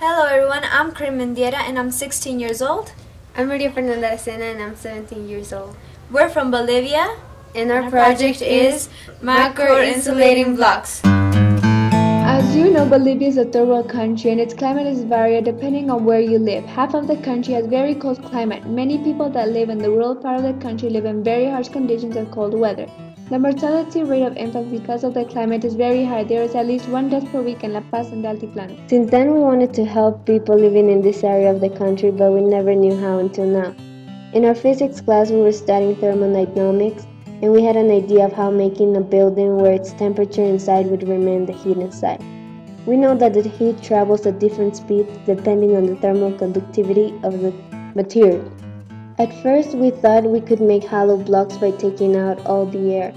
Hello everyone, I'm Karim Mendieta and I'm 16 years old. I'm Maria Fernanda Aracena and I'm 17 years old. We're from Bolivia And our project is MaCor insulating blocks. As you know, Bolivia is a third world country and its climate is varied depending on where you live. Half of the country has very cold climate. Many people that live in the rural part of the country live in very harsh conditions of cold weather. The mortality rate of infants because of the climate is very high. There is at least one death per week in La Paz and the Altiplano. Since then, we wanted to help people living in this area of the country, but we never knew how until now. In our physics class, we were studying thermodynamics, and we had an idea of how making a building where its temperature inside would remain the heat inside. We know that the heat travels at different speeds depending on the thermal conductivity of the material. At first, we thought we could make hollow blocks by taking out all the air,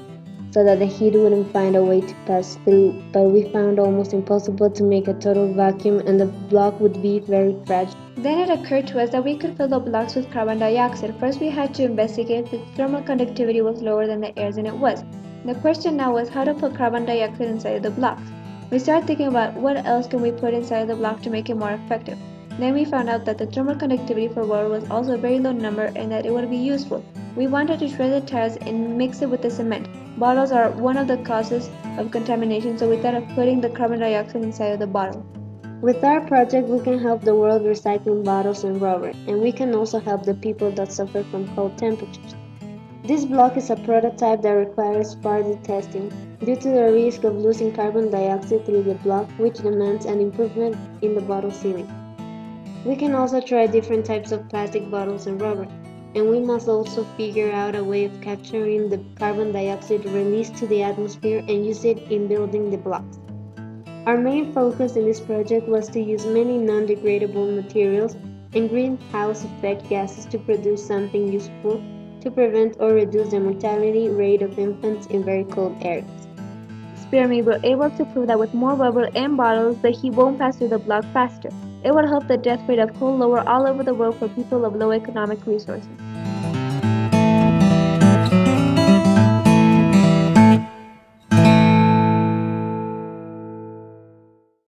so that the heat wouldn't find a way to pass through, but we found almost impossible to make a total vacuum and the block would be very fragile. Then it occurred to us that we could fill the blocks with carbon dioxide. First, we had to investigate if its thermal conductivity was lower than the air's, and it was. The question now was how to put carbon dioxide inside the blocks. We started thinking about what else can we put inside the block to make it more effective. Then we found out that the thermal conductivity for water was also a very low number and that it would be useful. We wanted to shred the tires and mix it with the cement. Bottles are one of the causes of contamination, so we thought of putting the carbon dioxide inside of the bottle. With our project, we can help the world recycling bottles and rubber, and we can also help the people that suffer from cold temperatures. This block is a prototype that requires further testing due to the risk of losing carbon dioxide through the block, which demands an improvement in the bottle sealing. We can also try different types of plastic bottles and rubber, and we must also figure out a way of capturing the carbon dioxide released to the atmosphere and use it in building the blocks. Our main focus in this project was to use many non-degradable materials and greenhouse effect gases to produce something useful to prevent or reduce the mortality rate of infants in very cold areas. We were able to prove that with more rubber and bottles, the heat won't pass through the block faster. It would help the death rate of cold lower all over the world for people of low economic resources.